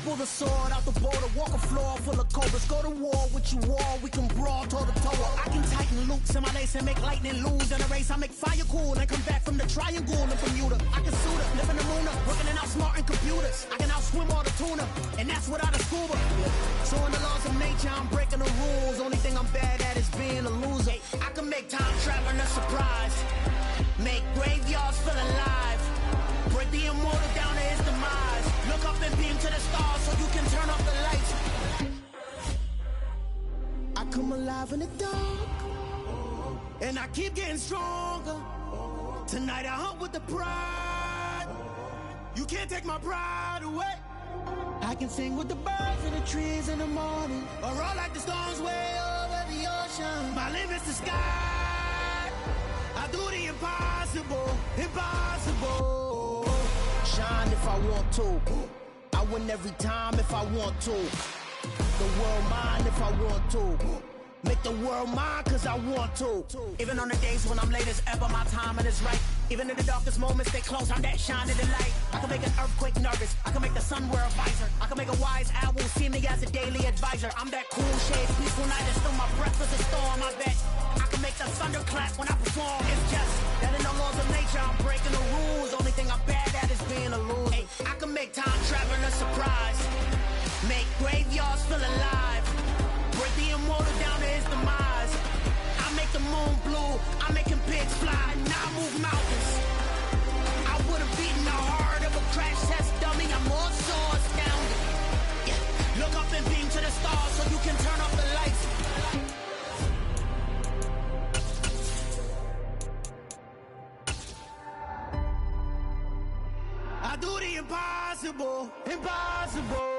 pull the sword out the border, walk a floor full of cobras. Go to war with you all, we can brawl toe to toe. I can tighten loops in my lace and make lightning lose in a race. I make fire cool and come back from the triangle in Bermuda. I can suit up, live in the moon, working and outsmarting computers. I can outswim all the tuna, and that's without a scuba. So in the laws of nature, I'm breaking the rules. Only thing I'm bad at is being a loser. I can make time traveling a surprise, make graveyards feel alive, break the immortal down to his demise. Look up and beam to the stars so you can turn off the lights. I come alive in the dark, and I keep getting stronger. Tonight I hunt with the pride. You can't take my pride away. I can sing with the birds and the trees in the morning, or roll like the storms way over the ocean. My limit's the sky. I do the impossible, impossible. Shine if I want to. I win every time if I want to. The world mine if I want to. Make the world mine cause I want to. Even on the days when I'm late as ever, my timing is right. Even in the darkest moments, stay close, I'm that shining the light. I can make an earthquake nervous, I can make the sun wear a visor. I can make a wise owl see me as a daily advisor. I'm that cool shade, peaceful night, and still my breath is a storm, I bet. I can make the thunder clap when I perform. It's just that in the laws of nature, I'm breaking the rules. Only thing I'm bad at is being a loser. Hey, I can make time traveling a surprise, make graveyards feel alive, break the immortal down to his demise. I make the moon blue, I make him pigs fly, now I move mountains. I would have beaten the heart of a crash test dummy. I'm more so astounded. Yeah. Look up and beam to the stars so you can turn off the lights. I do the impossible, impossible.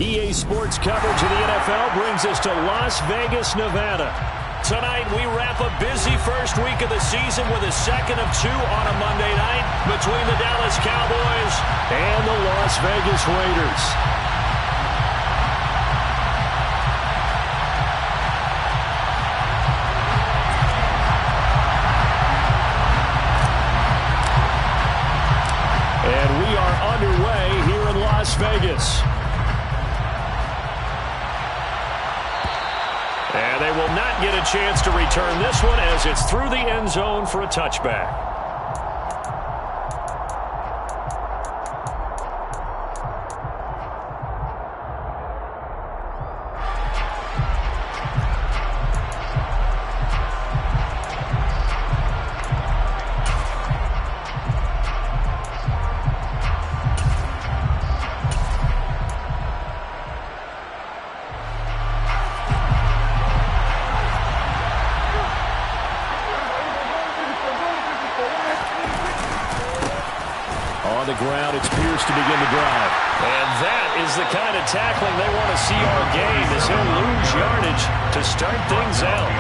EA Sports coverage of the NFL brings us to Las Vegas, Nevada. Tonight, we wrap a busy first week of the season with a second of two on a Monday night between the Dallas Cowboys and the Las Vegas Raiders. And we are underway here in Las Vegas. And they will not get a chance to return this one as it's through the end zone for a touchback. The ground, it's Pierce to begin the drive. And that is the kind of tackling they want to see all game, as he'll lose yardage to start things out.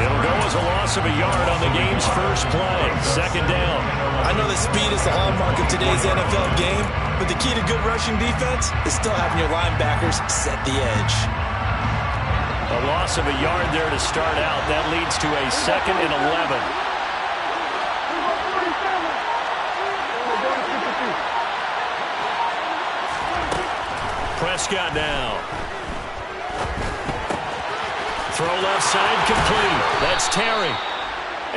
It'll go as a loss of a yard on the game's first play. Second down. I know that speed is the hallmark of today's NFL game, but the key to good rushing defense is still having your linebackers set the edge. A loss of a yard there to start out. That leads to a 2nd and 11. Prescott now. Throw left side complete. That's Terry.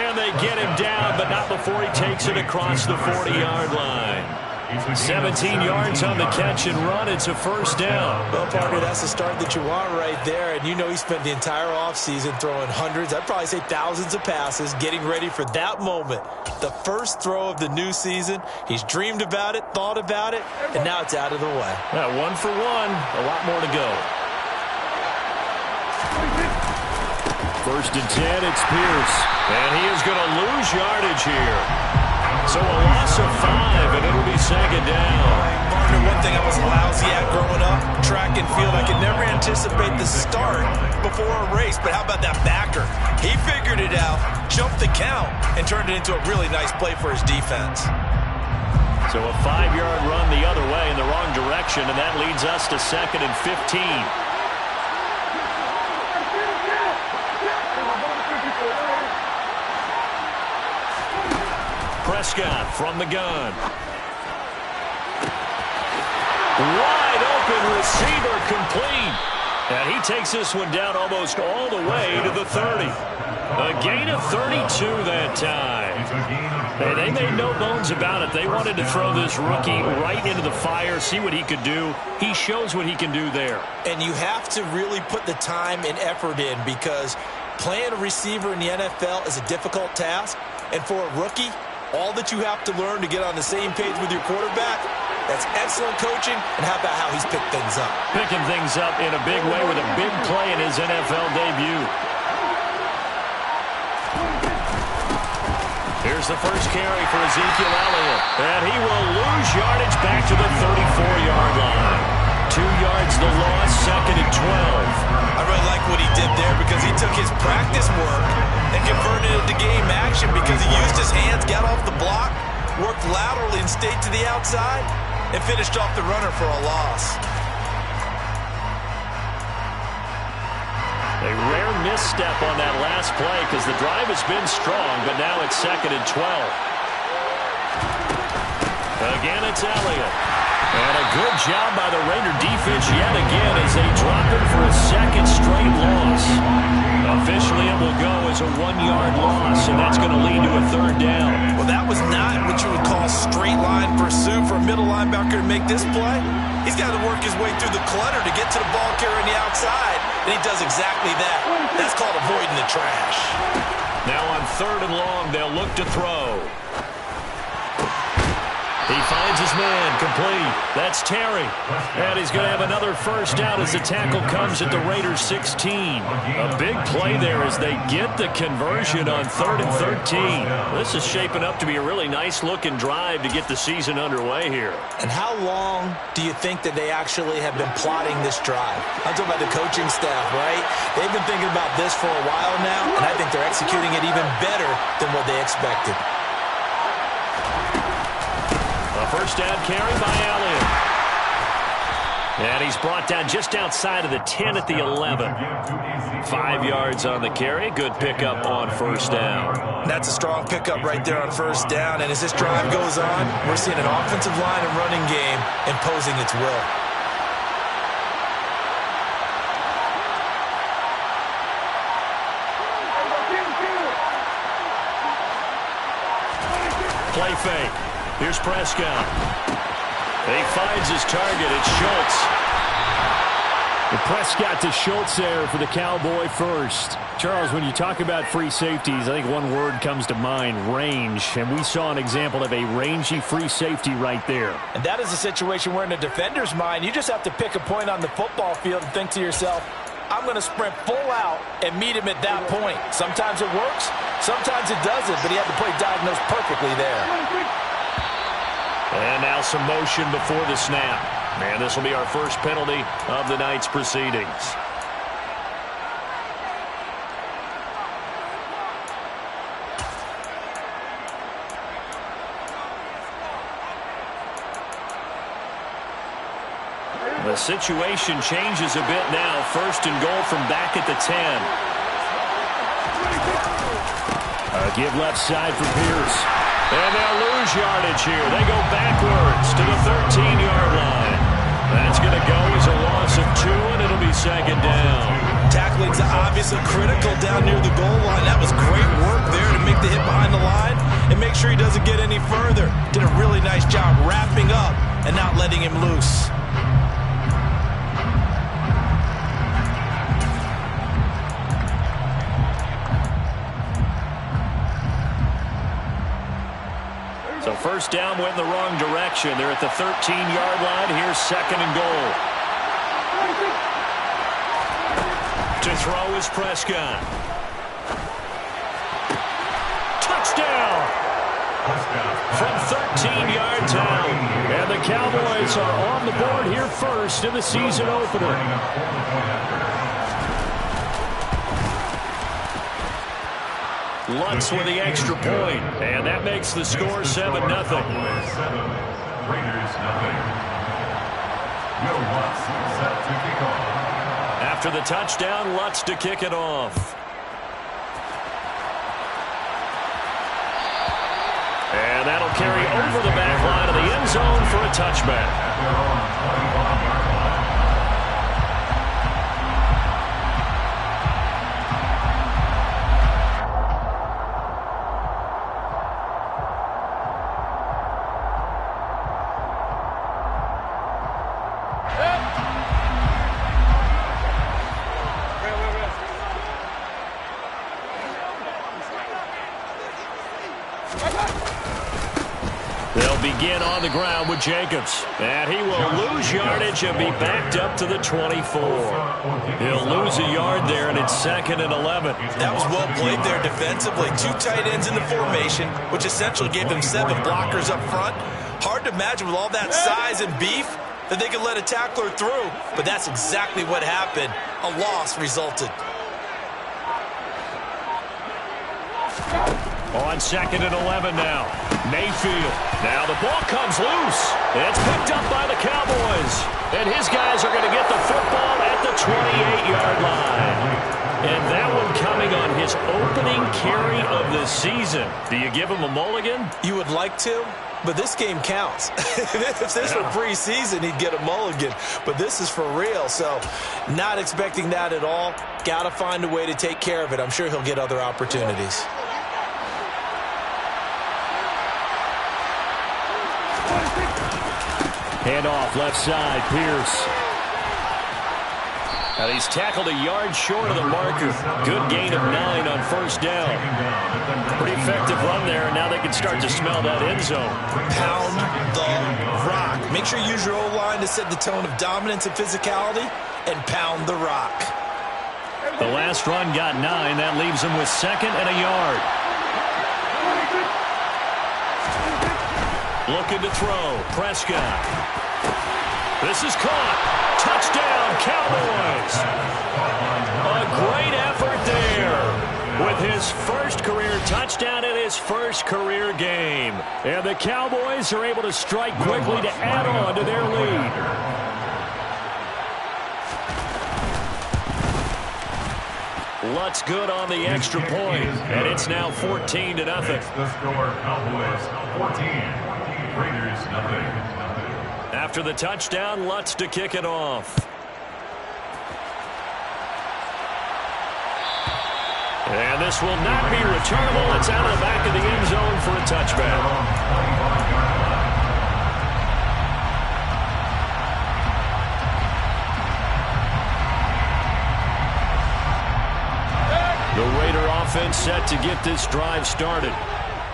And they get him down, but not before he takes it across the 40-yard line. 17 yards on the catch and run. It's a first down. Well, partner, that's the start that you want right there. And you know he spent the entire offseason throwing hundreds, I'd probably say thousands of passes, getting ready for that moment. The first throw of the new season. He's dreamed about it, thought about it, and now it's out of the way. Now, 1 for 1, a lot more to go. First and 10, it's Pierce. And he is going to lose yardage here. So a loss of 5, and it'll be second down. Partner, one thing I was lousy at growing up, track and field, I could never anticipate the start before a race. But how about that backer? He figured it out, jumped the count, and turned it into a really nice play for his defense. So a 5-yard run the other way in the wrong direction, and that leads us to 2nd and 15. Prescott from the gun. Wide open receiver complete. And he takes this one down almost all the way to the 30. A gain of 32 that time. And they made no bones about it. They wanted to throw this rookie right into the fire, see what he could do. He shows what he can do there. And you have to really put the time and effort in, because playing a receiver in the NFL is a difficult task. And for a rookie, all that you have to learn to get on the same page with your quarterback, that's excellent coaching. And how about how he's picked things up? Picking things up in a big way with a big play in his NFL debut. Here's the first carry for Ezekiel Elliott. And he will lose yardage back to the 34-yard line. 2 yards the loss, 2nd and 12. I really like what he did there, because he took his practice work and converted it to game action, because he used his hands, got off the block, worked laterally and stayed to the outside, and finished off the runner for a loss. A rare misstep on that last play, because the drive has been strong, but now it's 2nd and 12. Again, it's Elliott. And a good job by the Raider defense yet again as they drop him for a 2nd straight loss. Officially, it will go as a 1-yard loss, and that's going to lead to a 3rd down. Well, that was not what you would call straight line pursuit for a middle linebacker to make this play. He's got to work his way through the clutter to get to the ball carrier on the outside, and he does exactly that. That's called avoiding the trash. Now on 3rd and long, they'll look to throw. He finds his man, complete. That's Terry. And he's going to have another first down as the tackle comes at the Raiders' 16. A big play there as they get the conversion on 3rd and 13. This is shaping up to be a really nice-looking drive to get the season underway here. And how long do you think that they actually have been plotting this drive? I'm talking about the coaching staff, right? They've been thinking about this for a while now, and I think they're executing it even better than what they expected. First down carry by Elliott. And he's brought down just outside of the 10 at the 11. 5 yards on the carry. Good pickup on first down. That's a strong pickup right there on first down. And as this drive goes on, we're seeing an offensive line and running game imposing its will. Play fake. Here's Prescott. He finds his target. It's Schultz. The Prescott to Schultz there for the Cowboy first. Charles, when you talk about free safeties, I think one word comes to mind, range. And we saw an example of a rangy free safety right there. And that is a situation where in a defender's mind, you just have to pick a point on the football field and think to yourself, I'm going to sprint full out and meet him at that point. Sometimes it works, sometimes it doesn't, but he had the play diagnosed perfectly there. And now some motion before the snap. And this will be our first penalty of the night's proceedings. The situation changes a bit now. 1st and goal from back at the 10. A give left side for Pierce. And they'll lose yardage here. They go backwards to the 13-yard line. That's going to go as a loss of 2, and it'll be 2nd down. Tackling's obviously critical down near the goal line. That was great work there to make the hit behind the line and make sure he doesn't get any further. Did a really nice job wrapping up and not letting him loose. So first down went in the wrong direction. They're at the 13-yard line. Here's 2nd and goal. To throw is Prescott. Touchdown! From 13 yards out. And the Cowboys are on the board here first in the season opener. Lutz with the extra point, and that makes the score 7-0. After the touchdown, Lutz to kick it off. And that'll carry over the back line of the end zone for a touchback. again on the ground with Jacobs. And he will lose yardage and be backed up to the 24. He'll lose a yard there, and it's 2nd and 11. That was well played there defensively. 2 tight ends in the formation, which essentially gave him 7 blockers up front. Hard to imagine with all that size and beef that they could let a tackler through, but that's exactly what happened. A loss resulted. On 2nd and 11 now. Mayfield. Now the ball comes loose. It's picked up by the Cowboys. And his guys are going to get the football at the 28-yard line. And that one coming on his opening carry of the season. Do you give him a mulligan? You would like to, but this game counts. If this were preseason, he'd get a mulligan. But this is for real, so not expecting that at all. Got to find a way to take care of it. I'm sure he'll get other opportunities. Handoff left side, Pierce. And he's tackled a yard short of the marker. Good gain of 9 on 1st down. Pretty effective run there, and now they can start to smell that end zone. Pound the rock. Make sure you use your O-line to set the tone of dominance and physicality, and pound the rock. The last run got 9. That leaves him with 2nd and a yard. Looking to throw. Prescott. This is caught. Touchdown, Cowboys. A great effort there with his first career touchdown in his first career game. And the Cowboys are able to strike quickly to add on to their lead. Lutz good on the extra point, and it's now 14-0. The score, Cowboys 14, Raiders nothing. After the touchdown, Lutz to kick it off. And this will not be returnable. It's out of the back of the end zone for a touchback. The Raider offense set to get this drive started.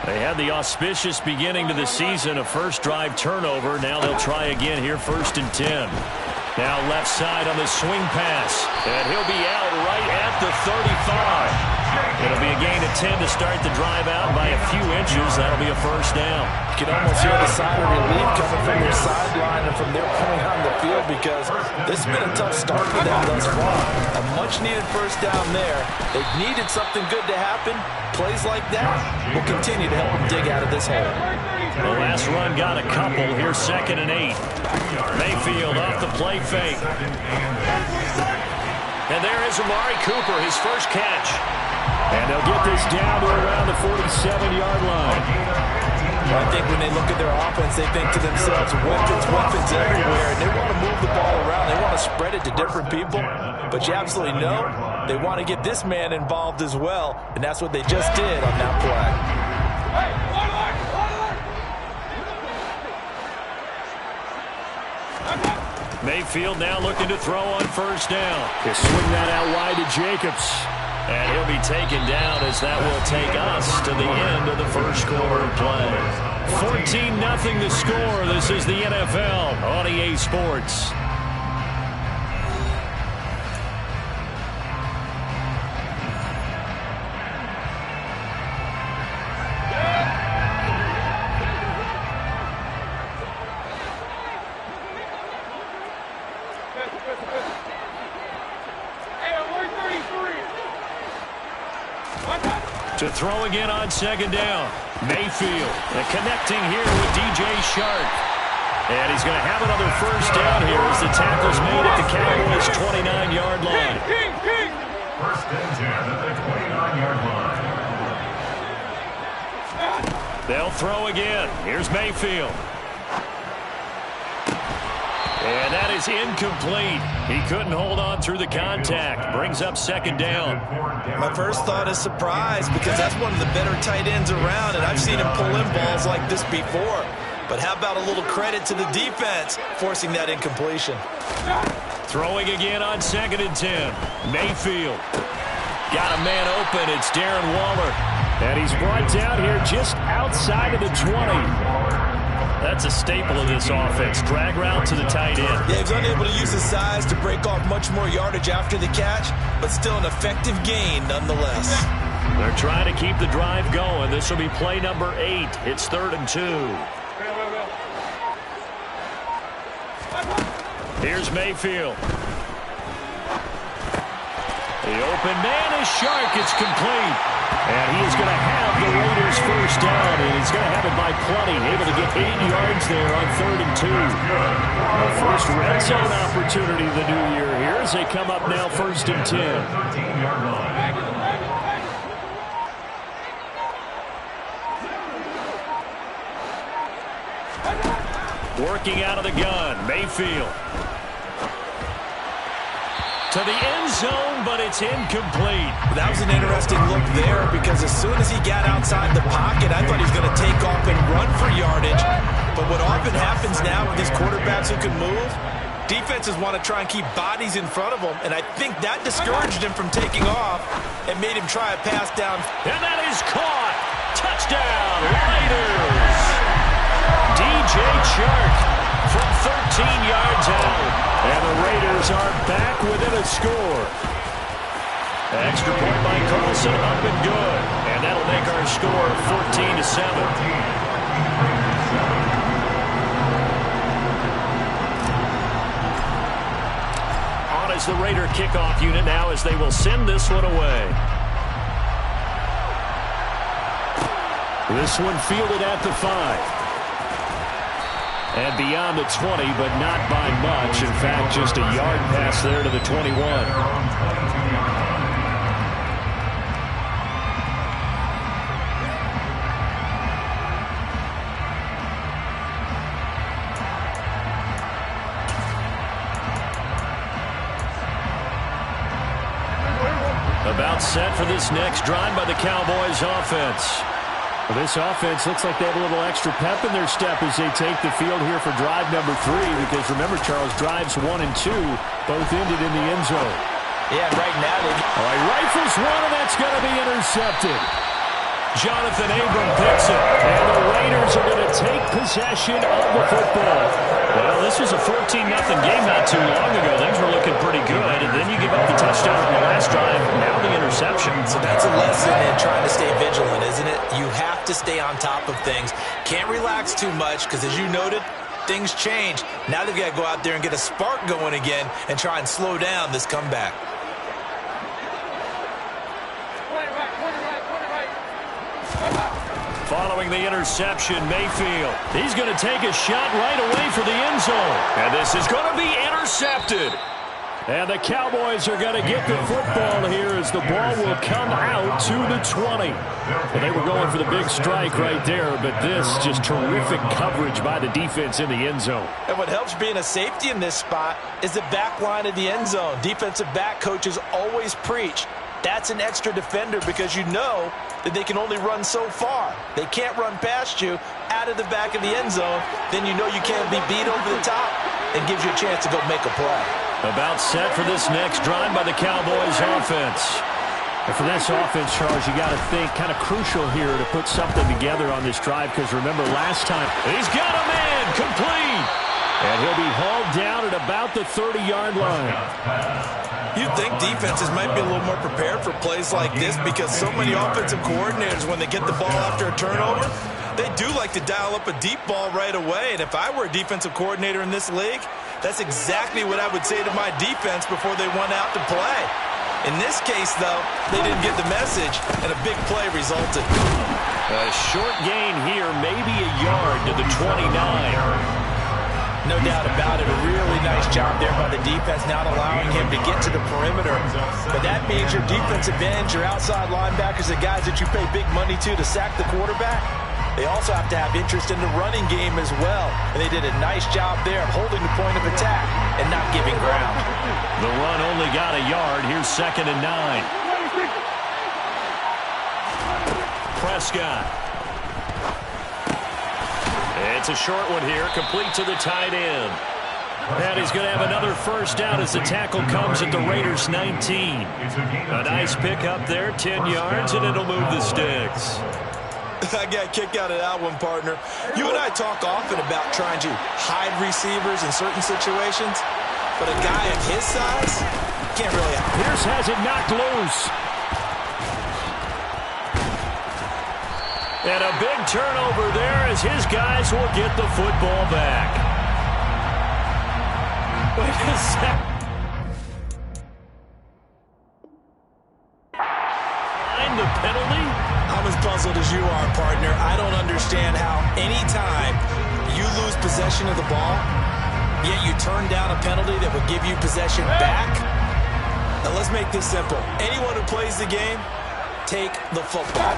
They had the auspicious beginning to the season, a first drive turnover. Now they'll try again here, 1st and 10. Now left side on the swing pass. And he'll be out right at the 35. It'll be a gain of 10 to start the drive out by a few inches. That'll be a 1st down. You can almost hear the sign of relief coming from their sideline and from their point on the field, because this has been a tough start for them thus far. A much-needed 1st down there. They've needed something good to happen. Plays like that will continue to help them dig out of this hole. The last run got a couple. Here's 2nd and 8. Mayfield off the play fake. And there is Amari Cooper, his first catch. And they'll get this down to around the 47-yard line. I think when they look at their offense, they think to themselves, weapons everywhere, and they want to move the ball around. They want to spread it to different people. But you absolutely know they want to get this man involved as well, and that's what they just did on that play. Mayfield now looking to throw on 1st down. They swing that out wide to Jacobs. And he'll be taken down as that will take us to the end of the first quarter of play. 14-0 the score. This is the NFL on EA Sports. To throw again on 2nd down. Mayfield connecting here with DJ Shark. And he's going to have another 1st down here as the tackle's made at the Cowboys' 29-yard line. 1st and 10 at the 29-yard line. They'll throw again. Here's Mayfield. And that is incomplete. He couldn't hold on through the contact. Brings up 2nd down. My first thought is surprise, because that's one of the better tight ends around, and I've seen him pull in balls like this before. But how about a little credit to the defense forcing that incompletion? Throwing again on 2nd and 10. Mayfield. Got a man open. It's Darren Waller. And he's brought down here just outside of the 20. That's a staple of this offense. Drag route to the tight end. Yeah, he was unable to use his size to break off much more yardage after the catch, but still an effective gain nonetheless. They're trying to keep the drive going. This will be play number 8. It's 3rd and 2. Here's Mayfield. The open man is Shark. It's complete. And he is going to have the Raiders first down. And he's going to have it by plenty. Able to get 8 yards there on 3rd and 2. The first red zone opportunity of the new year here as they come up now 1st and 10. 13-yard line. Working out of the gun, Mayfield. To the end zone, but it's incomplete. That was an interesting look there because as soon as he got outside the pocket, I thought he was going to take off and run for yardage. But what often happens now with these quarterbacks who can move, defenses want to try and keep bodies in front of them, and I think that discouraged him from taking off and made him try a pass down. And that is caught. Touchdown, Raiders. DJ Chark from 13 yards out. And the Raiders are back within a score. Extra point by Carlson, up and good. And that'll make our score 14-7. On is the Raider kickoff unit now as they will send this one away. This one fielded at the 5. And beyond the 20, but not by much. In fact, just a yard pass there to the 21. About set for this next drive by the Cowboys offense. Well, this offense looks like they have a little extra pep in their step as they take the field here for drive number 3. Because remember, Charles, drives 1 and 2 both ended in the end zone. Yeah, right now all right, rifles one, and that's going to be intercepted. Jonathan Abram picks it, and the Raiders are going to take possession of the football. Well, this was a 14-0 game not too long ago. Things were looking pretty good, and then you give up the touchdown on the last drive, now the interception. So that's a lesson in trying to stay vigilant, isn't it? You have to stay on top of things. Can't relax too much because, as you noted, things change. Now they've got to go out there and get a spark going again and try and slow down this comeback. Following the interception, Mayfield. He's going to take a shot right away for the end zone. And this is going to be intercepted. And the Cowboys are going to get the football here as the ball will come out to the 20. Well, they were going for the big strike right there, but this just terrific coverage by the defense in the end zone. And what helps being a safety in this spot is the back line of the end zone. Defensive back coaches always preach. That's an extra defender because you know that they can only run so far. They can't run past you out of the back of the end zone. Then you know you can't be beat over the top and gives you a chance to go make a play. About set for this next drive by the Cowboys offense. And for this offense, Charles, you got to think kind of crucial here to put something together on this drive because remember last time. He's got a man complete. And he'll be hauled down at about the 30-yard line. You'd think defenses might be a little more prepared for plays like this because so many offensive coordinators, when they get the ball after a turnover, they do like to dial up a deep ball right away. And if I were a defensive coordinator in this league, that's exactly what I would say to my defense before they went out to play. In this case, though, they didn't get the message, and a big play resulted. A short gain here, maybe a yard to the 29. No doubt about it. A really nice job there by the defense, not allowing him to get to the perimeter. But that means your defensive ends, your outside linebackers, the guys that you pay big money to sack the quarterback, they also have to have interest in the running game as well. And they did a nice job there of holding the point of attack and not giving ground. The run only got a yard. Here's 2nd and 9. Prescott. It's a short one here, complete to the tight end. And he's going to have another first down as the tackle comes at the Raiders' 19. A nice pickup there, 10 yards, and it'll move the sticks. I got a kick out of that one, partner. You and I talk often about trying to hide receivers in certain situations, but a guy of his size can't really. Pierce has it knocked loose. And a big turnover there as his guys will get the football back. Wait a sec. Find the penalty? I'm as puzzled as you are, partner. I don't understand how any time you lose possession of the ball, yet you turn down a penalty that would give you possession back. Now let's make this simple. Anyone who plays the game, take the football.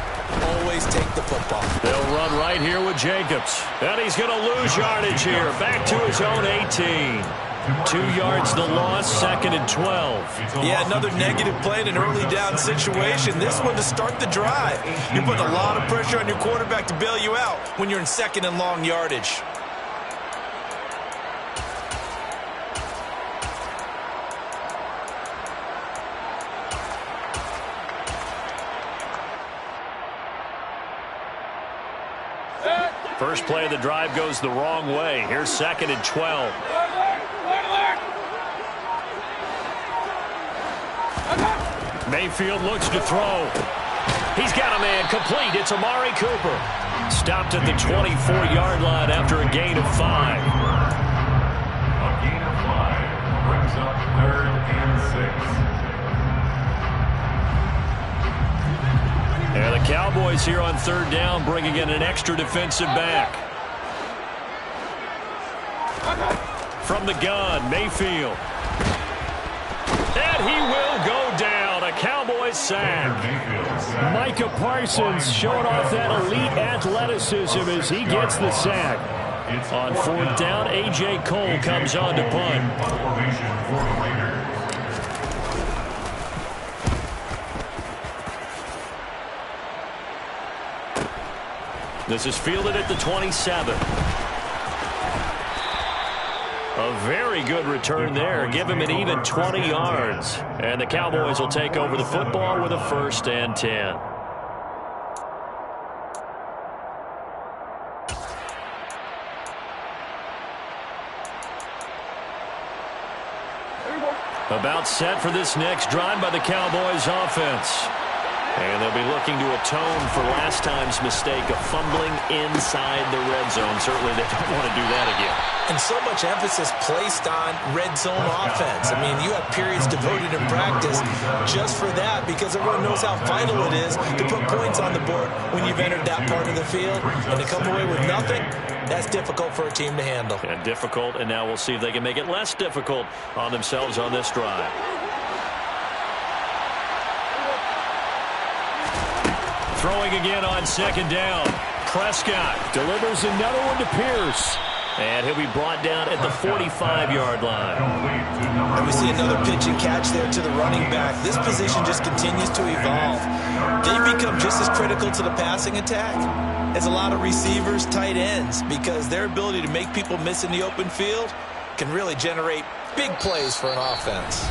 Always take the football. They'll run right here with Jacobs. And he's going to lose yardage here. Back to his own 18. 2 yards the loss, 2nd and 12. Yeah, another negative play in an early down situation. This one to start the drive. You're putting a lot of pressure on your quarterback to bail you out when you're in 2nd and long yardage. First play of the drive goes the wrong way. Here's 2nd and 12. Mayfield looks to throw. He's got a man complete. It's Amari Cooper. Stopped at the 24-yard line after a gain of 5. A gain of 5 brings up 3rd and 6. And the Cowboys here on 3rd down, bringing in an extra defensive back. From the gun, Mayfield. And he will go down. A Cowboys sack. Micah Parsons showing off that elite athleticism as he gets the sack. On 4th down, A.J. Cole comes on to punt. Formation for the Raiders. This is fielded at the 27. A very good return there. Give him an even 20 yards. And the Cowboys will take over the football with a 1st and 10. About set for this next drive by the Cowboys offense. And they'll be looking to atone for last time's mistake of fumbling inside the red zone. Certainly they don't want to do that again. And so much emphasis placed on red zone offense. I mean, you have periods devoted in practice just for that because everyone knows how vital it is to put points on the board when you've entered that part of the field. And to come away with nothing, that's difficult for a team to handle. And difficult, and now we'll see if they can make it less difficult on themselves on this drive. Throwing again on 2nd down. Prescott Delivers another one to Pierce. And he'll be brought down at the 45-yard line. And we see another pitch and catch there to the running back. This position just continues to evolve. They've become just as critical to the passing attack as a lot of receivers, tight ends, because their ability to make people miss in the open field can really generate big plays for an offense.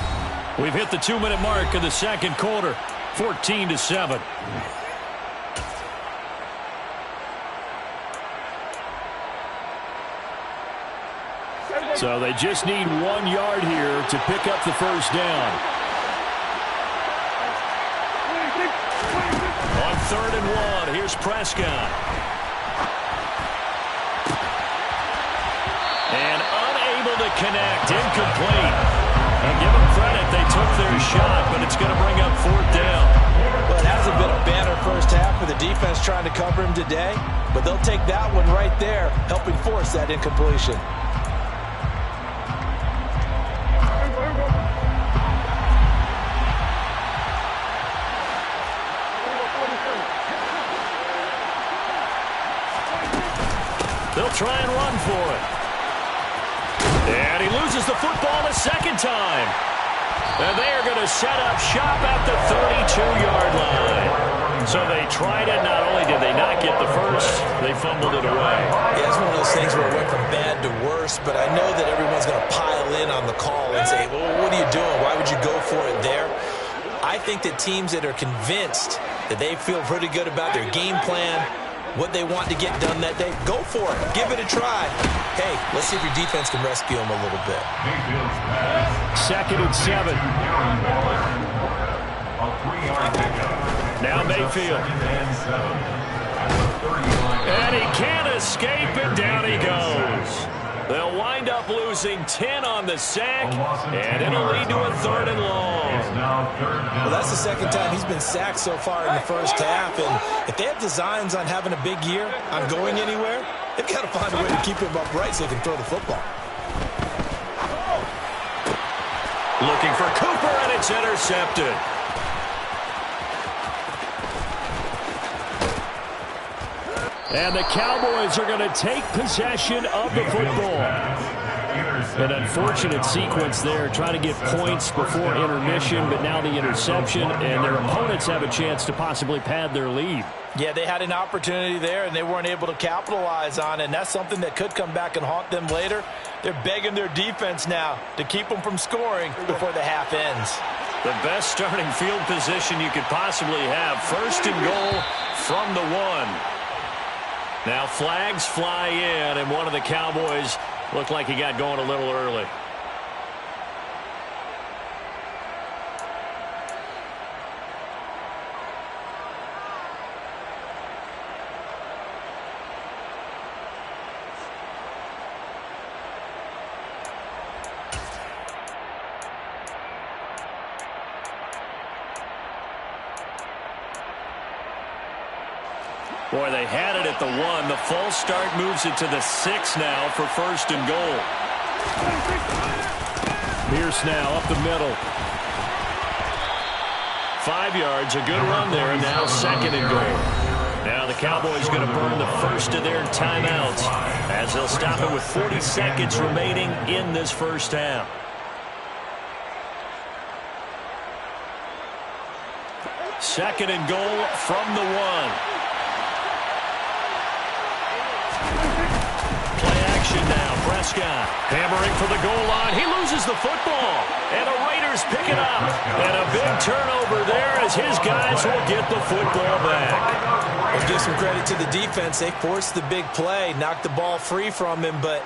We've hit the 2-minute mark of the 2nd quarter, 14-7. So they just need 1 yard here to pick up the 1st down. On 3rd and 1, here's Prescott. And unable to connect, incomplete. And give them credit, they took their shot, but it's going to bring up 4th down. Well, it hasn't been a banner first half for the defense trying to cover him today, but they'll take that one right there, helping force that incompletion. They'll try and run for it. And he loses the football a 2nd time. And they are going to set up shop at the 32-yard line. So they tried it. Not only did they not get the first, they fumbled it away. Yeah, it's one of those things where it went from bad to worse, but I know that everyone's going to pile in on the call and say, well, what are you doing? Why would you go for it there? I think that teams that are convinced that they feel pretty good about their game plan what they want to get done that day, go for it. Give it a try. Hey, let's see if your defense can rescue them a little bit. 2nd and 7. Now Mayfield. And he can't escape, and down he goes. They'll wind up losing 10 on the sack, and it'll lead to a 3rd and long. Well, that's the second time he's been sacked so far in the first half, and if they have designs on having a big year, on going anywhere, they've got to find a way to keep him upright so they can throw the football. Looking for Cooper, and it's intercepted. And the Cowboys are going to take possession of the football. An unfortunate sequence there, trying to get points before intermission, but now the interception, and their opponents have a chance to possibly pad their lead. Yeah, they had an opportunity there, and they weren't able to capitalize on it, and that's something that could come back and haunt them later. They're begging their defense now to keep them from scoring before the half ends. The best starting field position you could possibly have. 1st and goal from the 1. Now flags fly in, and one of the Cowboys looked like he got going a little early. Boy, they had it at the 1. The false start moves it to the 6 now for 1st and goal. Pierce now up the middle. 5 yards, a good run there, and now 2nd and goal. Now the Cowboys going to burn the first of their timeouts as they'll stop it with 40 seconds remaining in this first half. Second and goal from the 1. Now Prescott hammering for the goal line. He loses the football, and the Raiders pick it up. And a big turnover there as his guys will get the football back. We'll give some credit to the defense. They forced the big play, knocked the ball free from him, but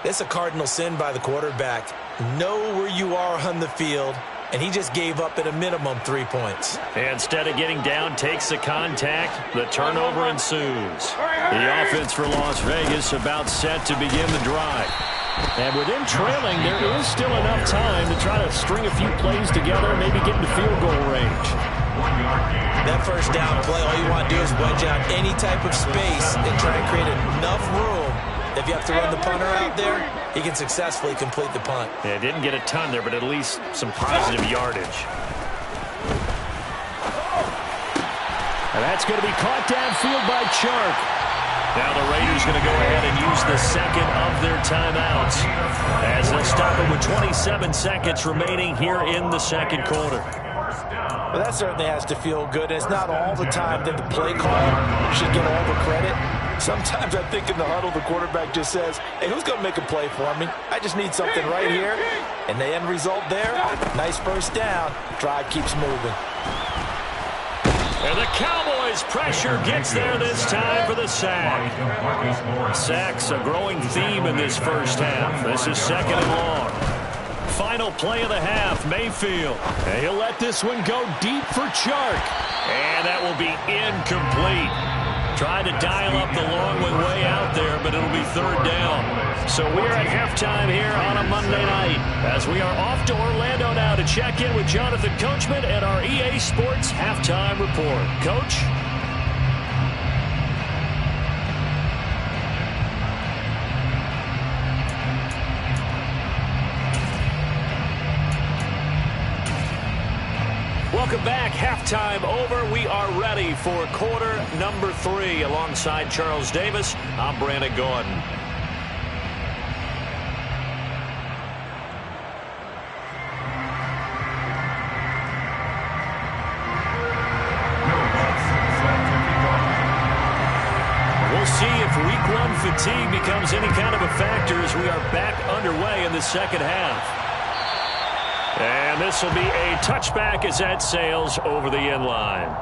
it's a cardinal sin by the quarterback. Know where you are on the field, and he just gave up at a minimum 3 points. Instead of getting down, takes the contact. The turnover ensues. The offense for Las Vegas about set to begin the drive. And with them trailing, there is still enough time to try to string a few plays together, maybe get into field goal range. That first down play, all you want to do is wedge out any type of space and try and create enough room. If you have to run the punter out there, he can successfully complete the punt. Yeah, didn't get a ton there, but at least some positive yardage. And that's going to be caught downfield by Chark. Now the Raiders going to go ahead and use the second of their timeouts as they'll stop it with 27 seconds remaining here in the second quarter. Well, that certainly has to feel good. And it's not all the time that the play caller should get all the credit. Sometimes I think in the huddle, the quarterback just says, hey, who's going to make a play for me? I just need something right here. And the end result there, nice first down. Drive keeps moving. And the Cowboys' pressure gets there this time for the sack. Sacks a growing theme in this first half. This is 2nd and long. Final play of the half, Mayfield. And he'll let this one go deep for Chark. And that will be incomplete. Trying to dial up the long one way out there, but it'll be 3rd down. So we're at halftime here on a Monday night as we are off to Orlando now to check in with Jonathan Coachman and our EA Sports Halftime Report. Coach? Welcome back. Halftime over. We are ready for quarter number 3. Alongside Charles Davis, I'm Brandon Gordon. We'll see if week 1 fatigue becomes any kind of a factor as we are back underway in the second half. And this will be a touchback as that sails over the end line.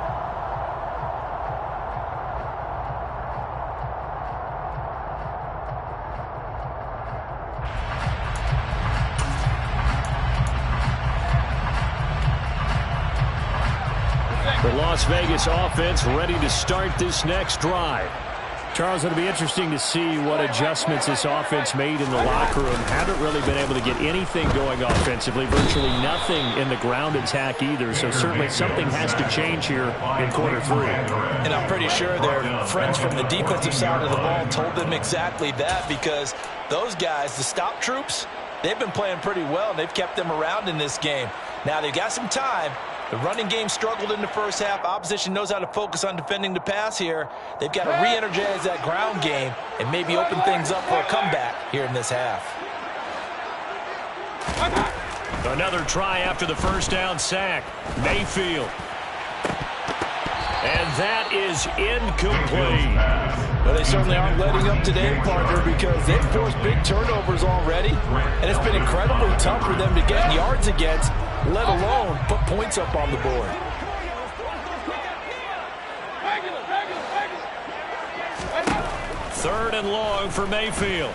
Las Vegas offense ready to start this next drive. Charles, it'll be interesting to see what adjustments this offense made in the locker room. Haven't really been able to get anything going offensively, virtually nothing in the ground attack either. So certainly something has to change here in quarter 3. And I'm pretty sure their friends from the defensive side of the ball told them exactly that, because those guys, the stop troops, they've been playing pretty well. They've kept them around in this game. Now they've got some time. The running game struggled in the first half. Opposition knows how to focus on defending the pass here. They've got to re-energize that ground game and maybe open things up for a comeback here in this half. Another try after the first down sack. Mayfield. And that is incomplete. Well, they certainly aren't letting up today, partner, because they've forced big turnovers already, and it's been incredibly tough for them to get yards against, let alone put points up on the board. Third and long for Mayfield.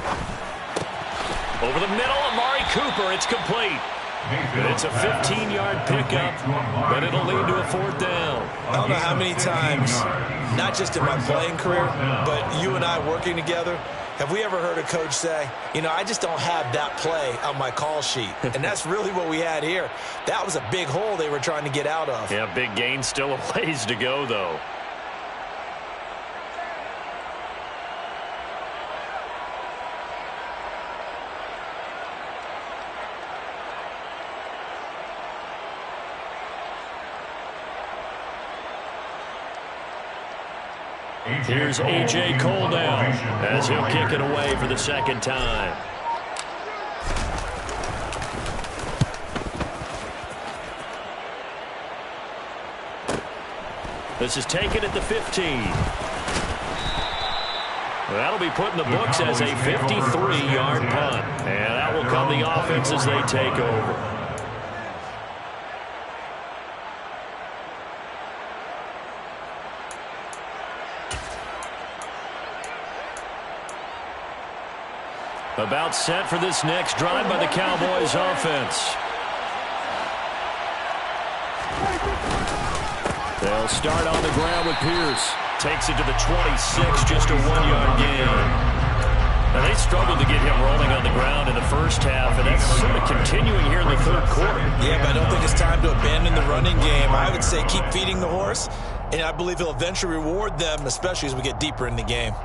Over the middle, Amari Cooper. It's complete. It's a 15-yard pickup, but it'll lead to a 4th down. I don't know how many times, not just in my playing career, but you and I working together, have we ever heard a coach say, you know, I just don't have that play on my call sheet. And that's really what we had here. That was a big hole they were trying to get out of. Yeah, big gain, still a ways to go, though. Here's A.J. Cole now as he'll kick it away for the second time. This is taken at the 15. That'll be put in the books as a 53-yard punt. And that will come the offense as they take over. About set for this next drive by the Cowboys offense. They'll start on the ground with Pierce. Takes it to the 26, just a 1-yard gain. Now they struggled to get him rolling on the ground in the first half, and that's sort of continuing here in the third quarter. Yeah, but I don't think it's time to abandon the running game. I would say keep feeding the horse, and I believe he'll eventually reward them, especially as we get deeper in the game.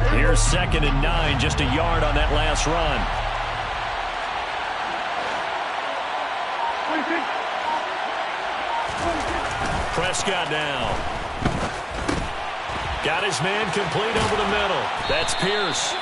Here's 2nd and 9, just a yard on that last run. Prescott now. Got his man complete over the middle. That's Pierce.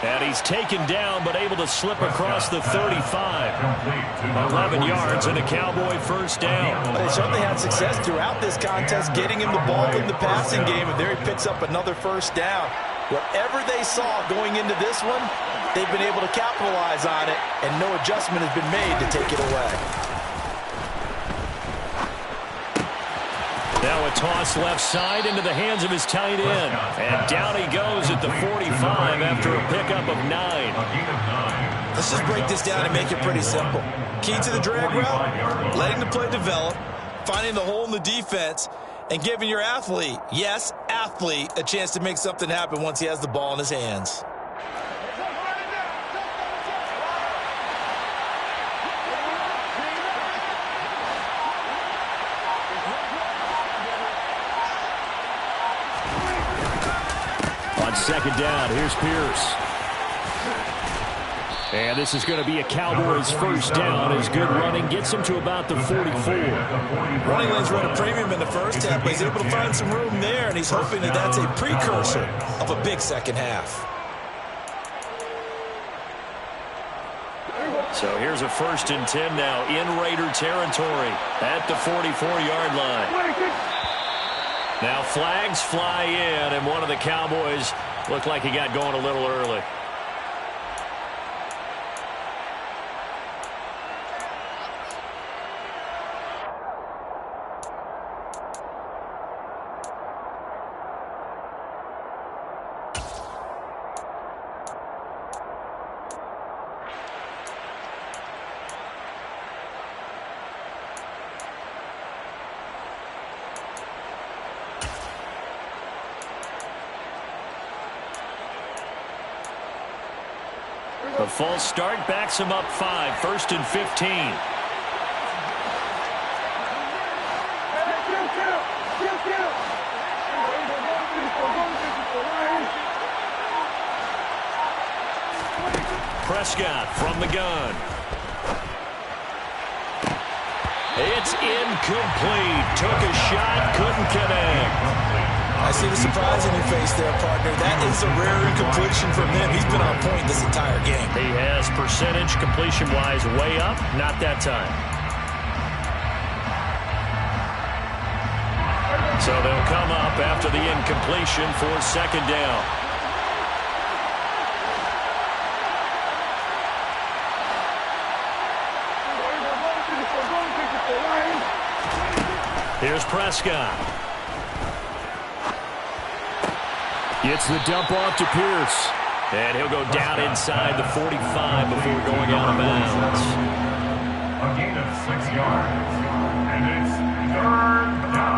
And he's taken down, but able to slip across the 35. 11 yards and a Cowboy first down. They certainly had success throughout this contest, getting him the ball in the passing game, and there he picks up another first down. Whatever they saw going into this one, they've been able to capitalize on it, and no adjustment has been made to take it away. Now a toss left side into the hands of his tight end. And down he goes at the 45 after a pickup of 9. Let's just break this down and make it pretty simple. Key to the drag route, letting the play develop, finding the hole in the defense, and giving your athlete, yes, athlete, a chance to make something happen once he has the ball in his hands. On 2nd down, here's Pierce. And this is going to be a Cowboys first down as good running gets him to about the 44. Running lanes were at a premium in the first half, but he's able to find some room there, and he's hoping that that's a precursor of a big second half. So here's a 1st and 10 now in Raider territory at the 44-yard line. Now flags fly in, and one of the Cowboys looked like he got going a little early. The false start backs him up 5, 1st and 15. Prescott from the gun. It's incomplete. Took a shot, couldn't connect. I see the surprise in your face there, partner. That is a rare incompletion from him. He's been on point this entire game. He has percentage completion-wise way up. Not that time. So they'll come up after the incompletion for 2nd down. Here's Prescott. Gets the dump off to Pierce. And he'll go down inside the 45 before going out of bounds. A gain of 6 yards. And it's 3rd down.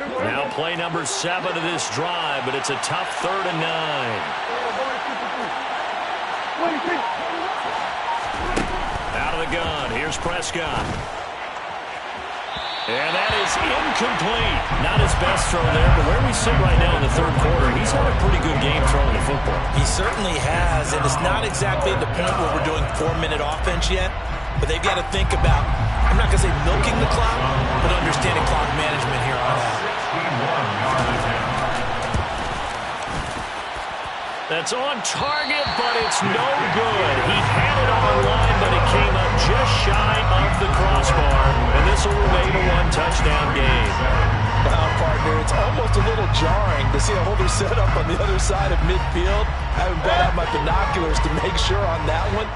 Now play number 7 of this drive, but it's a tough 3rd and 9. Out of the gun, here's Prescott. And that is incomplete. Not his best throw there, but where we sit right now in the 3rd quarter, he's had a pretty good game throwing the football. He certainly has, and it's not exactly at the point where we're doing 4-minute offense yet, but they've got to think about, I'm not going to say milking the clock, but understanding clock management here on out. That's on target, but it's no good. He had it on line, but it came up just shy of the crossbar, and this will remain a 1-touchdown game. Wow, partner, it's almost a little jarring to see a holder set up on the other side of midfield. I haven't brought out my binoculars to make sure on that one.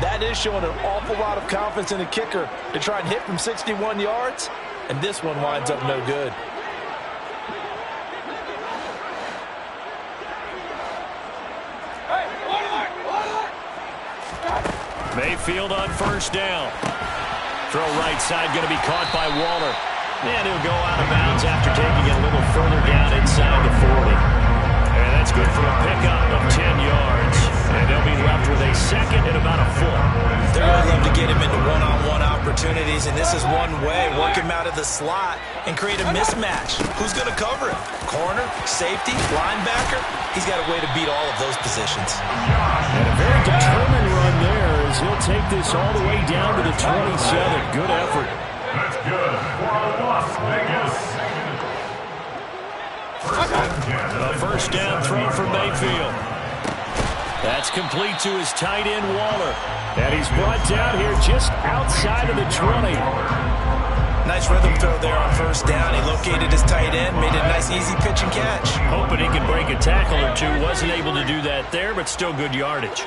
That is showing an awful lot of confidence in the kicker to try and hit from 61 yards, and this one winds up no good. Mayfield on 1st down. Throw right side, going to be caught by Waller. And he'll go out of bounds after taking it a little further down inside the 40. And that's good for a pickup of 10 yards. And they'll be left with a 2nd and about a foot. They really love to get him into one-on-one opportunities, and this is one way. Work him out of the slot and create a mismatch. Who's going to cover him? Corner, safety, linebacker? He's got a way to beat all of those positions. And a very determined run there as he'll take this all the way down to the 27. Good effort. That's good for Las Vegas. A 1st down throw for Mayfield. That's complete to his tight end, Waller. And he's brought down here just outside of the 20. Nice rhythm throw there on 1st down. He located his tight end, made it a nice easy pitch and catch. Hoping he could break a tackle or two. Wasn't able to do that there, but still good yardage.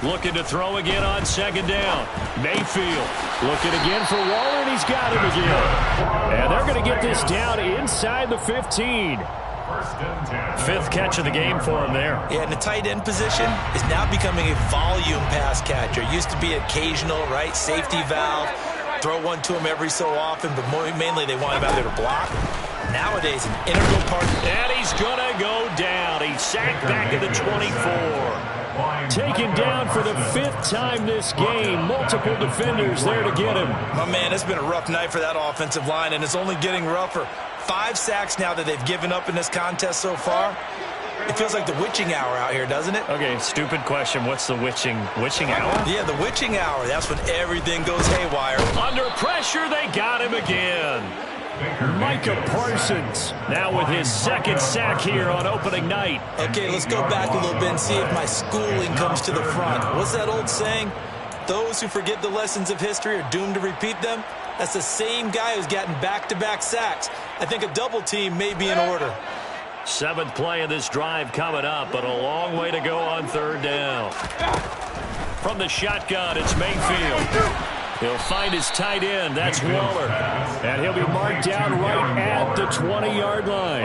Looking to throw again on 2nd down. Mayfield looking again for Waller, and he's got him again. And they're going to get this down inside the 15. 5th catch of the game for him there. Yeah, and the tight end position is now becoming a volume pass catcher. Used to be occasional, right? Safety valve. Throw one to him every so often, but mainly they want him out there to block. Nowadays, an integral part. And he's going to go down. He's sacked back at the 24. Taken down for the 5th time this game. Multiple defenders there to get him. My man, it's been a rough night for that offensive line, and it's only getting rougher. 5 sacks now that they've given up in this contest so far. It feels like the witching hour out here, doesn't it? Okay, stupid question. What's the witching hour? Yeah, the witching hour. That's when everything goes haywire. Under pressure, they got him again. Micah Parsons now with his 2nd sack here on opening night. Okay, let's go back a little bit and see if my schooling comes to the front. What's that old saying? Those who forget the lessons of history are doomed to repeat them. That's the same guy who's gotten back-to-back sacks. I think a double team may be in order. 7th play of this drive coming up, but a long way to go on 3rd down. From the shotgun, it's Mayfield. He'll find his tight end. That's Waller. And he'll be marked down right at the 20-yard line.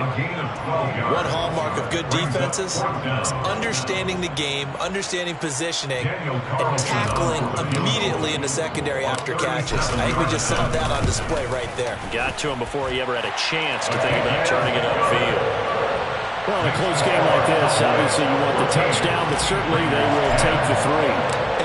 One hallmark of good defenses is understanding the game, understanding positioning, and tackling immediately in the secondary after catches. I think we just saw that on display right there. Got to him before he ever had a chance to think about turning it upfield. Well, in a close game like this, obviously you want the touchdown, but certainly they will take the 3.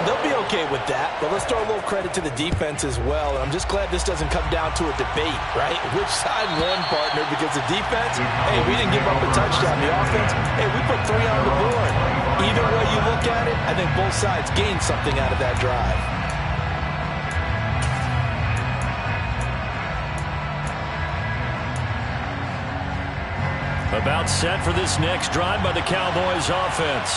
And they'll be okay with that, but let's throw a little credit to the defense as well. And I'm just glad this doesn't come down to a debate, right? Which side won, partner? Because the defense, hey, we didn't give up a touchdown. The offense, hey, we put 3 on the board. Either way you look at it, I think both sides gained something out of that drive. About set for this next drive by the Cowboys offense.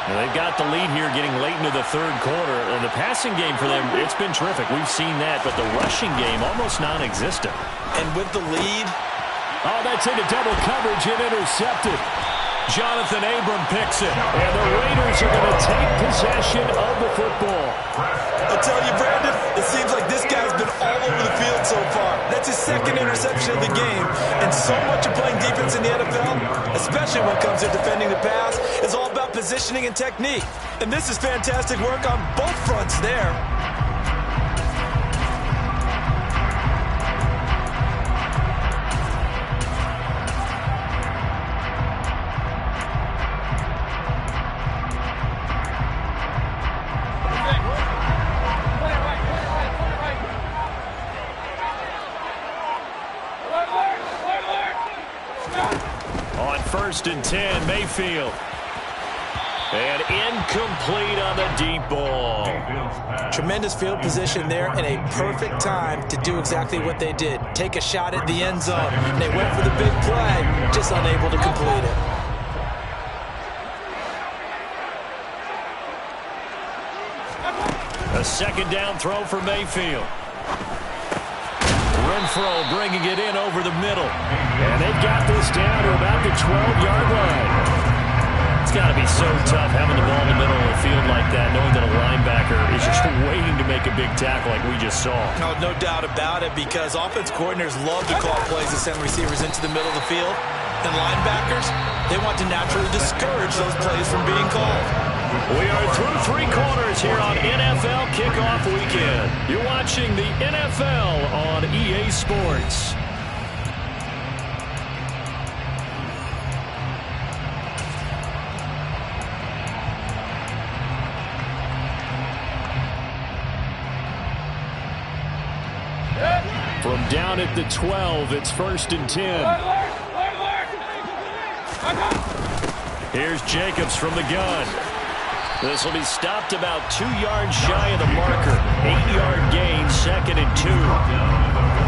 And they've got the lead here getting late into the third quarter. And the passing game for them, it's been terrific. We've seen that, but the rushing game almost non-existent. And with the lead, oh, that's into double coverage and intercepted. Jonathan Abram picks it. And the Raiders are going to take possession of the football. I'll tell you, Brandon, it seems like this guy's been all over the field so far. That's his second interception of the game. And so much of playing defense in the NFL, especially when it comes to defending the pass, is all about positioning and technique. And this is fantastic work on both fronts there. First and 10, Mayfield. And incomplete on the deep ball. Tremendous field position there and a perfect time to do exactly what they did. Take a shot at the end zone. They went for the big play, just unable to complete it. A second down throw for Mayfield. Renfro bringing it in over the middle. And they've got this down to about the 12-yard line. It's got to be so tough having the ball in the middle of the field like that, knowing that a linebacker is just waiting to make a big tackle like we just saw. No doubt about it, because offense coordinators love to call plays to send receivers into the middle of the field. And linebackers, they want to naturally discourage those plays from being called. We are through 3 quarters here on NFL Kickoff Weekend. You're watching the NFL on EA Sports. From down at the 12, it's first and 10. Here's Jacobs from the gun. This will be stopped about 2 yards shy of the marker. 8-yard gain, second and 2.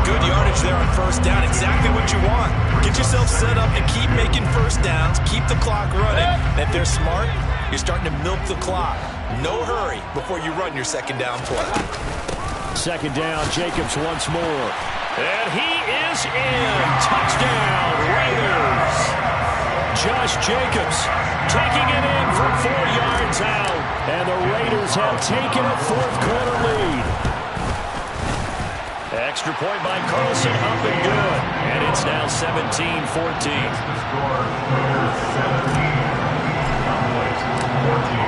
Good yardage there on first down. Exactly what you want. Get yourself set up and keep making first downs. Keep the clock running. And if they're smart, you're starting to milk the clock. No hurry before you run your second down play. Second down, Jacobs once more. And he is in. Touchdown, Raiders. Josh Jacobs taking it in from 4 yards out. And the Raiders have taken a fourth-quarter lead. Extra point by Carlson, up and good. And it's now 17-14.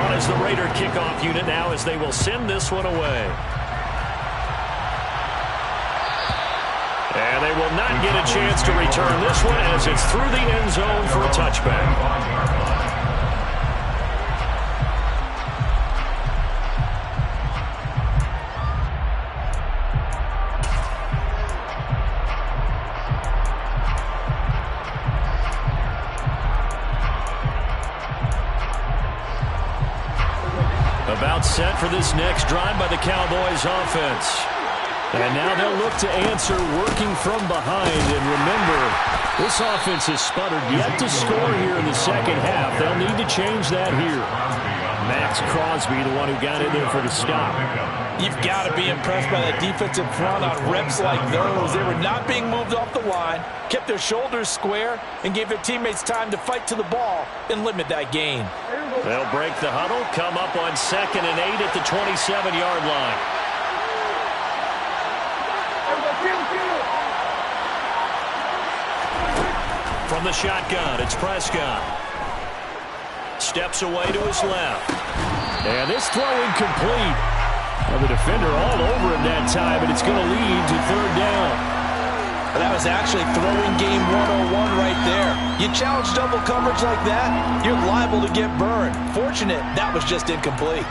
On as the Raider kickoff unit now as they will send this one away. And they will not get a chance to return this one as it's through the end zone for a touchback. About set for this next drive by the Cowboys offense. And now they'll look to answer working from behind. And remember, this offense has sputtered yet to score here in the second half. They'll need to change that here. Max Crosby, the one who got in there for the stop. You've got to be impressed by that defensive front on reps like those. They were not being moved off the line, kept their shoulders square, and gave their teammates time to fight to the ball and limit that gain. They'll break the huddle, come up on 2nd and 8 at the 27-yard line. From the shotgun, it's Prescott. Steps away to his left. And this throw incomplete. Well, the defender all over him that time, and it's going to lead to third down. Well, that was actually throwing game 101 right there. You challenge double coverage like that, you're liable to get burned. Fortunate that was just incomplete.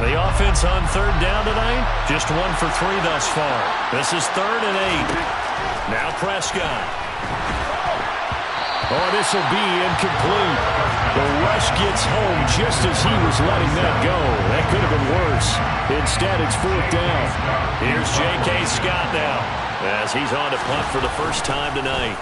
The offense on third down tonight, just 1 for 3 thus far. This is 3rd and 8. Now Prescott. Oh, this will be incomplete. The rush gets home just as he was letting that go. That could have been worse. Instead, it's 4th down. Here's J.K. Scott now as he's on to punt for the first time tonight.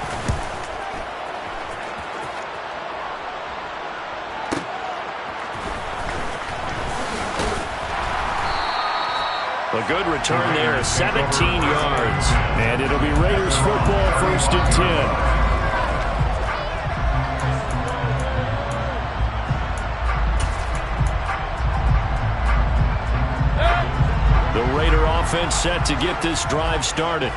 A good return there, 17 yards. And it'll be Raiders football, 1st and 10. The Raider offense set to get this drive started.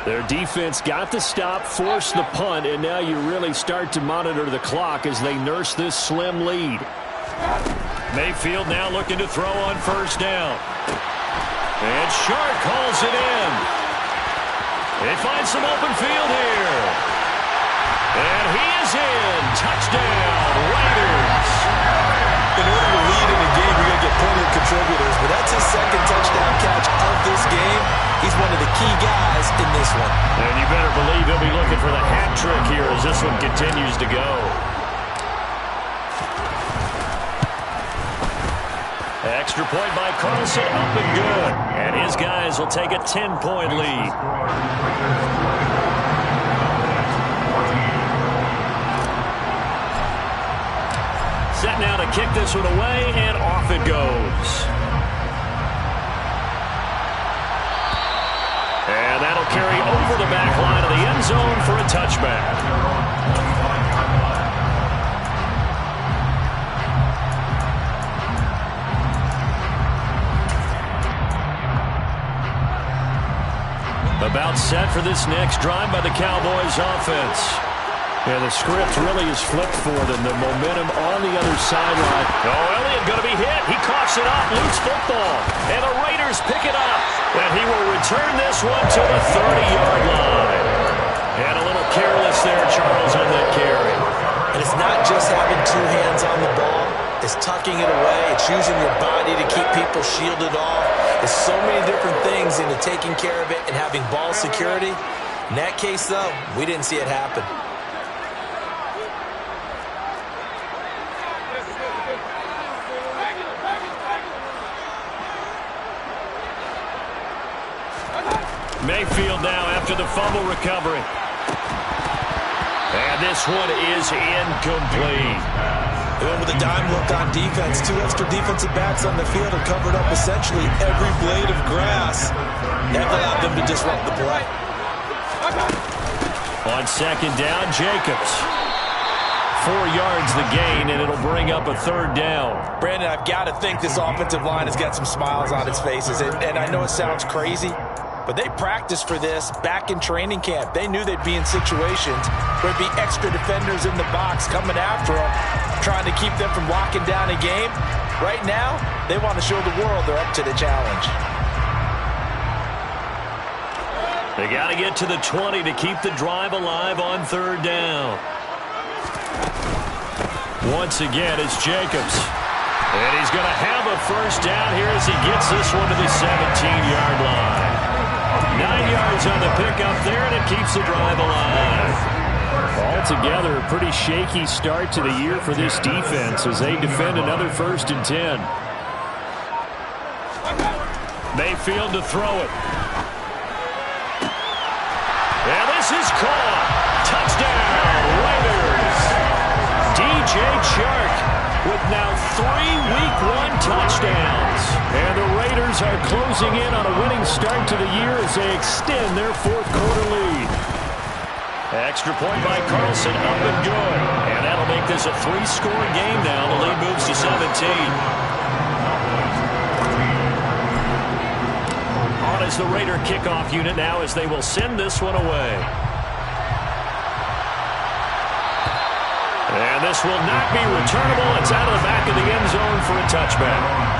Their defense got the stop, forced the punt, and now you really start to monitor the clock as they nurse this slim lead. Mayfield now looking to throw on 1st down. And Shark calls it in. They find some open field here. And he is in. Touchdown, Raiders. In order to lead in a game, you're going to get plenty of contributors, but that's his 2nd touchdown catch of this game. He's one of the key guys in this one. And you better believe he'll be looking for the hat trick here as this one continues to go. Extra point by Carlson, up and good. And his guys will take a 10-point lead. Set now to kick this one away, and off it goes. And that'll carry over the back line of the end zone for a touchback. About set for this next drive by the Cowboys offense. Yeah, the script really is flipped for them. The momentum on the other sideline. Oh, Elliott going to be hit. He coughs it up. Loose football. And the Raiders pick it up. And he will return this one to the 30-yard line. And a little careless there, Charles, on that carry. And it's not just having 2 hands on the ball. It's tucking it away. It's using your body to keep people shielded off. There's so many different things into taking care of it and having ball security. In that case, though, we didn't see it happen. Mayfield now after the fumble recovery. And this one is incomplete. And with a dime look on defense, 2 extra defensive backs on the field and covered up essentially every blade of grass. That allowed them to disrupt the play. On 2nd down, Jacobs. 4 yards the gain, and it'll bring up a 3rd down. Brandon, I've got to think this offensive line has got some smiles on its faces. And I know it sounds crazy, but they practiced for this back in training camp. They knew they'd be in situations where there'd be extra defenders in the box coming after them, trying to keep them from locking down a game. Right now, they want to show the world they're up to the challenge. They got to get to the 20 to keep the drive alive on 3rd down. Once again, it's Jacobs. And he's going to have a 1st down here as he gets this one to the 17-yard line. 9 yards on the pickup there, and it keeps the drive alive. Altogether, a pretty shaky start to the year for this defense as they defend another 1st and 10. Mayfield to throw it. And this is caught. Touchdown, Raiders. DJ Chark with now 3 Week 1 touchdowns. And the Raiders are closing in on a winning start to the year as they extend their 4th quarter lead. Extra point by Carlson, up and good. And that'll make this a 3-score game now. The lead moves to 17. the Raider kickoff unit now as they will send this one away. And this will not be returnable. It's out of the back of the end zone for a touchback.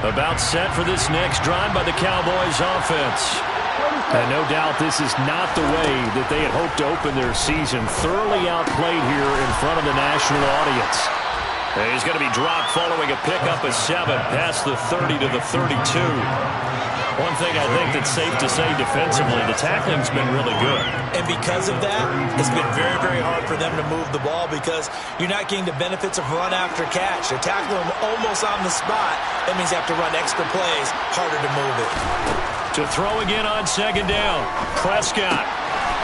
About set for this next drive by the Cowboys offense. And no doubt this is not the way that they had hoped to open their season. Thoroughly outplayed here in front of the national audience. And he's going to be dropped following a pickup of 7 past the 30 to the 32. One thing I think that's safe to say defensively, the tackling's been really good. And because of that, it's been very, very hard for them to move the ball because you're not getting the benefits of run after catch. They're tackling them almost on the spot. That means you have to run extra plays, harder to move it. To throw again on second down, Prescott.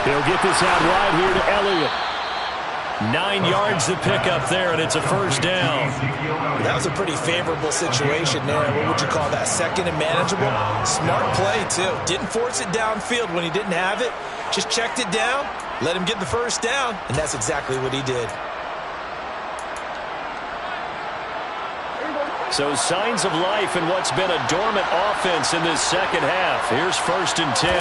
He'll get this out wide here to Elliott. 9 yards to pick up there, and it's a first down. That was a pretty favorable situation there. What would you call that? Second and manageable? Smart play, too. Didn't force it downfield when he didn't have it. Just checked it down, let him get the first down, and that's exactly what he did. So signs of life in what's been a dormant offense in this second half. Here's 1st and 10.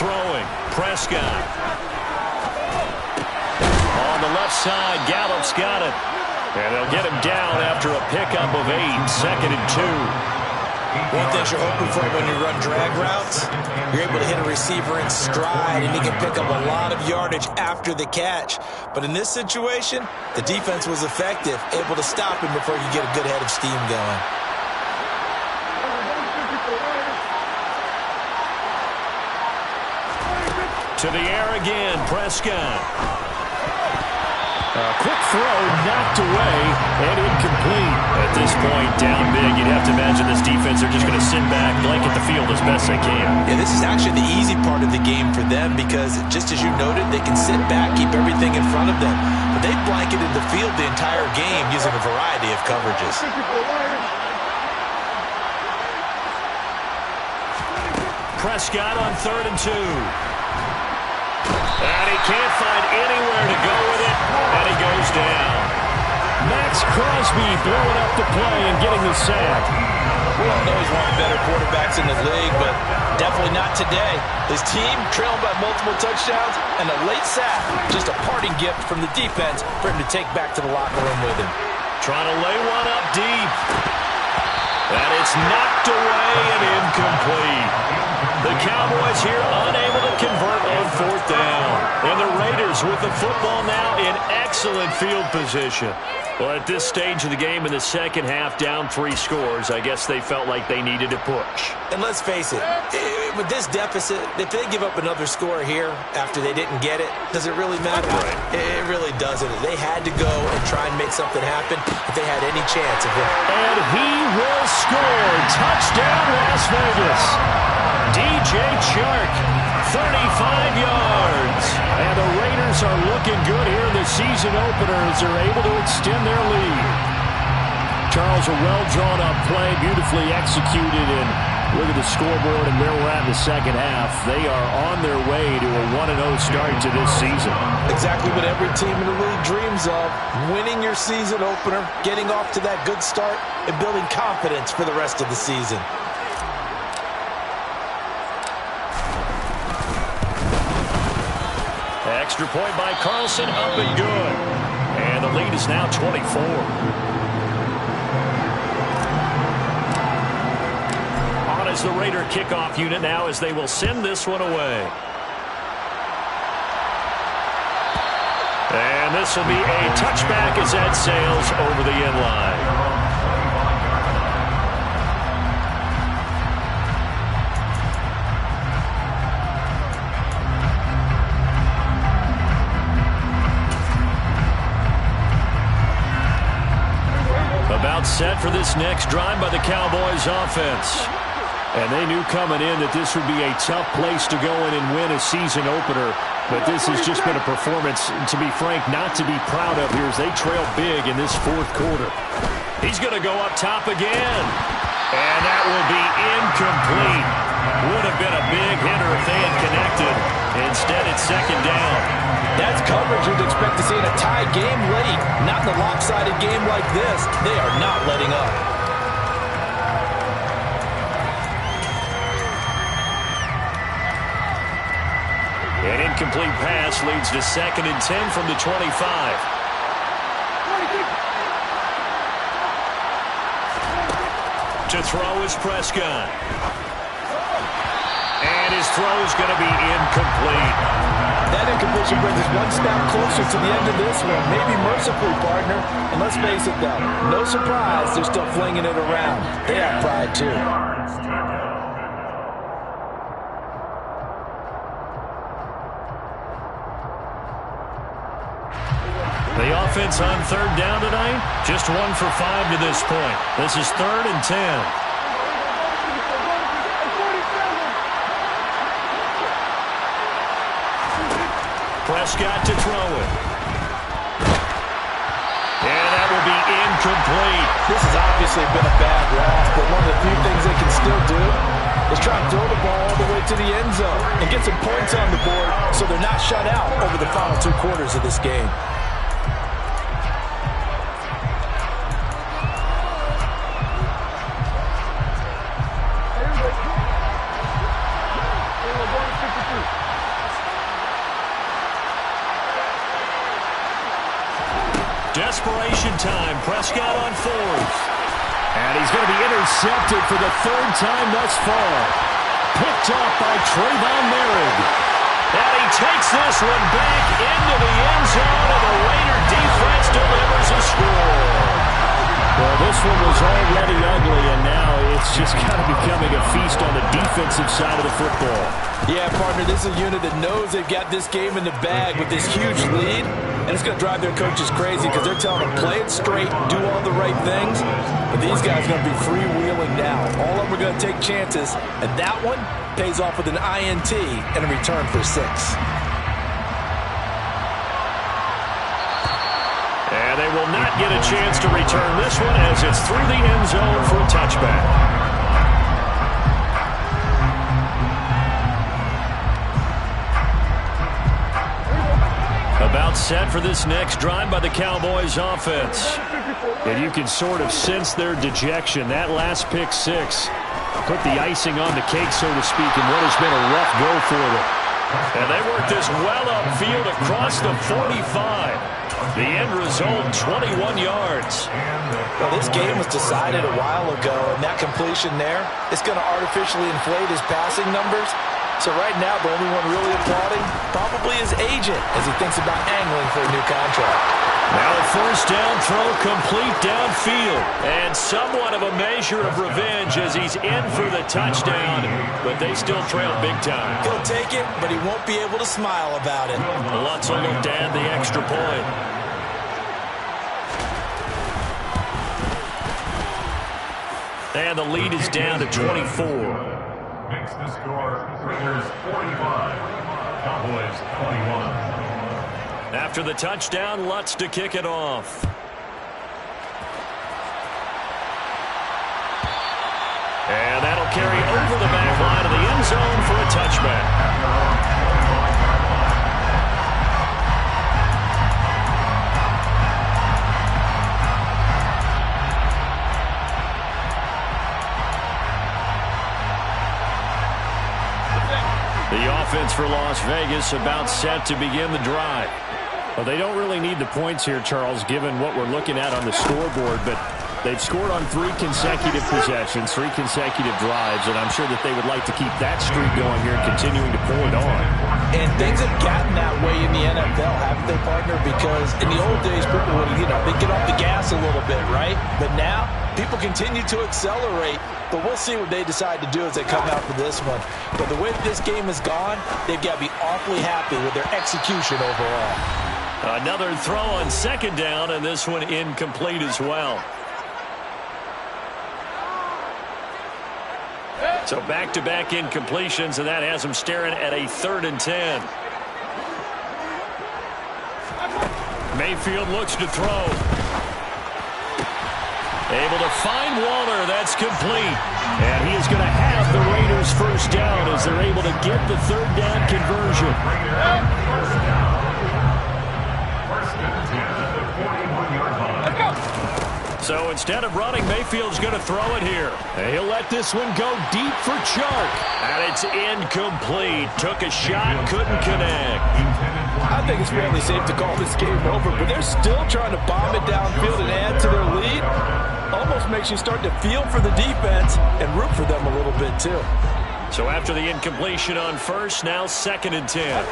Throwing, Prescott. On the left side, Gallup's got it. And they'll get him down after a pickup of 8, 2nd and 2. One thing you're hoping for when you run drag routes, you're able to hit a receiver in stride, and he can pick up a lot of yardage after the catch. But in this situation, the defense was effective, able to stop him before you get a good head of steam going. To the air again, Prescott. Quick throw, knocked away, and incomplete. At this point, down big, you'd have to imagine this defense are just going to sit back, blanket the field as best they can. Yeah, this is actually the easy part of the game for them because, just as you noted, they can sit back, keep everything in front of them. But they've blanketed the field the entire game using a variety of coverages. Prescott on 3rd and 2. And he can't find anywhere to go with it, and he goes down. Max Crosby blowing up the play and getting the sack. We all know he's one of the better quarterbacks in the league, but definitely not today. His team trailing by multiple touchdowns, and a late sack, just a parting gift from the defense for him to take back to the locker room with him. Trying to lay one up deep. And it's knocked away and incomplete. The Cowboys here unable to convert on 4th down. And the Raiders with the football now in excellent field position. Well, at this stage of the game in the second half, down 3 scores, I guess they felt like they needed to push. And let's face it, with this deficit, if they give up another score here after they didn't get it, does it really matter? Right. It really doesn't. They had to go and try and make something happen if they had any chance of it. And he will score. Touchdown, Las Vegas. DJ Chark, 35 yards. And the Raiders are looking good here in the season opener as they're able to extend their lead. Charles, a well-drawn-up play, beautifully executed, and look at the scoreboard and where we're at in the second half. They are on their way to a 1-0 start to this season. Exactly what every team in the league dreams of, winning your season opener, getting off to that good start, and building confidence for the rest of the season. Extra point by Carlson, up and good. And the lead is now 24. On as the Raider kickoff unit now as they will send this one away. And this will be a touchback as that sails over the end line. About set for this next drive by the Cowboys offense. And they knew coming in that this would be a tough place to go in and win a season opener. But this has just been a performance, to be frank, not to be proud of here as they trail big in this 4th quarter. He's going to go up top again. And that will be incomplete. have been a big hitter if they had connected. Instead, it's second down. That's coverage you'd expect to see in a tie game late. Not in a lopsided game like this. They are not letting up. An incomplete pass leads to 2nd and 10 from the 25. To throw is Prescott. And his throw is going to be incomplete. That incompletion brings us one step closer to the end of this one. Maybe mercifully, partner. And let's face it, though, no surprise they're still flinging it around. They have pride, too. The offense on 3rd down tonight, just 1 for 5 to this point. This is 3rd and 10. Prescott to throw it. And that will be incomplete. This has obviously been a bad loss, but one of the few things they can still do is try and throw the ball all the way to the end zone and get some points on the board so they're not shut out over the final 2 quarters of this game. Desperation time. Prescott on 4th. And he's going to be intercepted for the 3rd time thus far. Picked off by Trayvon Merritt. And he takes this one back into the end zone, and the Raider defense delivers a score. Well, this one was already ugly, and now it's just kind of becoming a feast on the defensive side of the football. Yeah, partner, this is a unit that knows they've got this game in the bag with this huge lead, and it's going to drive their coaches crazy because they're telling them play it straight, do all the right things, and these guys are going to be freewheeling now. All of them are going to take chances, and that one pays off with an INT and a return for 6. And they will not get a chance to return this one as it's through the end zone for a touchback. About set for this next drive by the Cowboys offense. And you can sort of sense their dejection. That last pick 6 put the icing on the cake, so to speak, in what has been a rough go for them. And they work this well upfield across the 45. The end result, 21 yards. Well, this game was decided a while ago, and that completion there is going to artificially inflate his passing numbers. So right now, the only one really applauding probably his agent as he thinks about angling for a new contract. Now a 1st down throw complete downfield. And somewhat of a measure of revenge as he's in for the touchdown. But they still trail big time. He'll take it, but he won't be able to smile about it. Lutz will look to add the extra point. And the lead is down to 24. Makes the score Raiders 45, Cowboys 21. After the touchdown, Lutz to kick it off. And that'll carry over the back line of the end zone for a touchback. The offense for Las Vegas about set to begin the drive. Well, they don't really need the points here, Charles, given what we're looking at on the scoreboard, but they've scored on 3 consecutive possessions, 3 consecutive drives, and I'm sure that they would like to keep that streak going here and continuing to pull it on. And things have gotten that way in the NFL, haven't they, partner? Because in the old days, people would, they get off the gas a little bit, right? But now, people continue to accelerate, but we'll see what they decide to do as they come out for this one. But the way that this game has gone, they've got to be awfully happy with their execution overall. Another throw on 2nd down, and this one incomplete as well. So back-to-back incompletions, and that has them staring at a 3rd and 10. Mayfield looks to throw. Able to find Waller. That's complete. And he is going to have the Raiders Steelers first down as they're able to get the third down conversion. First down. First and 10 at the 41-yard line. Let's go. So instead of running, Mayfield's going to throw it here. He'll let this one go deep for Chark. And it's incomplete. Took a shot, couldn't connect. I think it's fairly safe to call this game over, but they're still trying to bomb it downfield and add to their lead. Almost makes you start to feel for the defense and root for them a little bit too. So after the incompletion on first, now 2nd and 10.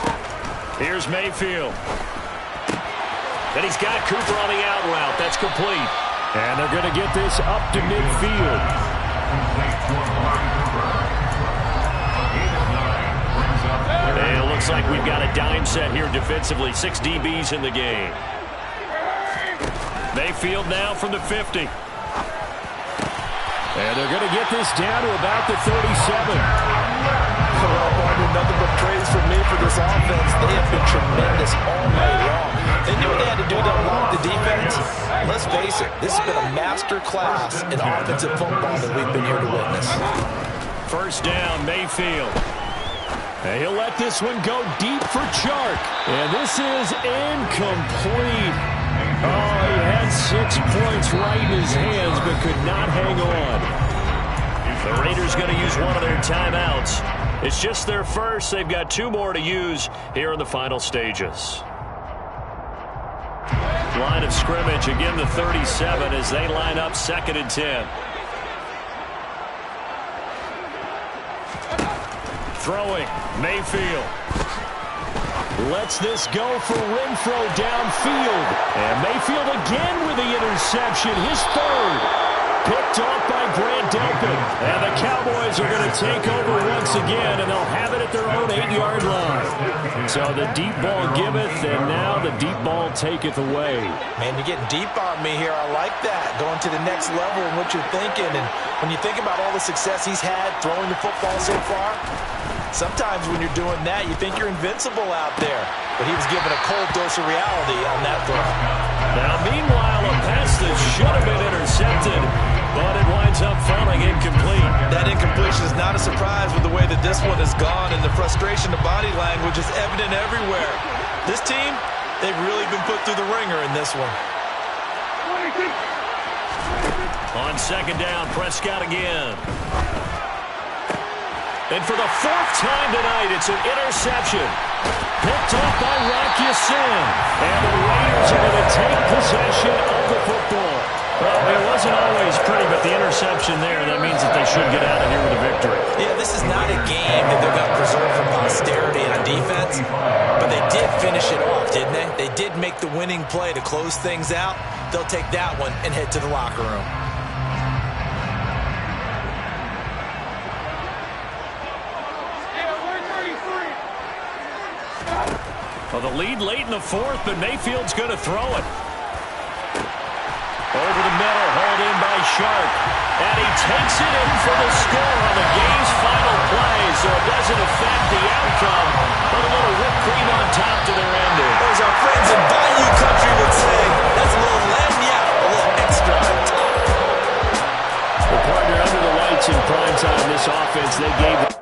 Here's Mayfield. Then he's got Cooper on the out route. That's complete. And they're going to get this up to midfield. And it looks like we've got a dime set here defensively. 6 DBs in the game. Mayfield now from the 50. And they're going to get this down to about the 37. Nothing but praise from me for this offense. They have been tremendous all night long. They knew what they had to do to unlock the defense. Let's face it, this has been a master class in offensive football that we've been here to witness. First down, Mayfield. And he'll let this one go deep for Chark. And this is incomplete. Oh, he had 6 points right in his hands, but could not hang on. The Raiders going to use one of their timeouts. It's just their first. They've got 2 more to use here in the final stages. Line of scrimmage, again the 37 as they line up 2nd and 10. Throwing, Mayfield. Lets this go for Renfro downfield. And Mayfield again with the interception, his 3rd. Picked off by Grant Delpit. And the Cowboys are going to take over once again, and they'll have it at their own 8-yard line. So the deep ball giveth, and now the deep ball taketh away. Man, you're getting deep on me here. I like that. Going to the next level in what you're thinking. And when you think about all the success he's had throwing the football so far, sometimes when you're doing that, you think you're invincible out there. But he was given a cold dose of reality on that throw. Now, meanwhile, a pass that should have been intercepted, but it winds up falling incomplete. That incompletion is not a surprise with the way that this one has gone, and the frustration, the body language is evident everywhere. This team, they've really been put through the ringer in this one. On 2nd down, Prescott again. And for the 4th time tonight, it's an interception. Picked off by Rocky Sin. And the Raiders are going to take possession of the football. Well, it wasn't always pretty, but the interception there, that means that they should get out of here with a victory. Yeah, this is not a game that they're going to preserve for posterity on defense, but they did finish it off, didn't they? They did make the winning play to close things out. They'll take that one and head to the locker room. Well, the lead late in the 4th, but Mayfield's going to throw it. Over the middle, hauled in by Sharp. And he takes it in for the score on the game's final play, so it doesn't affect the outcome, but a little whipped cream on top to their ending. As our friends in Bayou Country would say, that's a little lagniappe, a little extra on top. The partner under the lights in prime time, this offense, they gave it.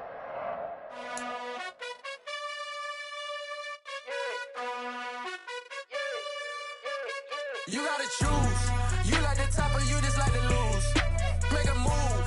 You gotta choose. You like the top or you just like to lose. Make a move.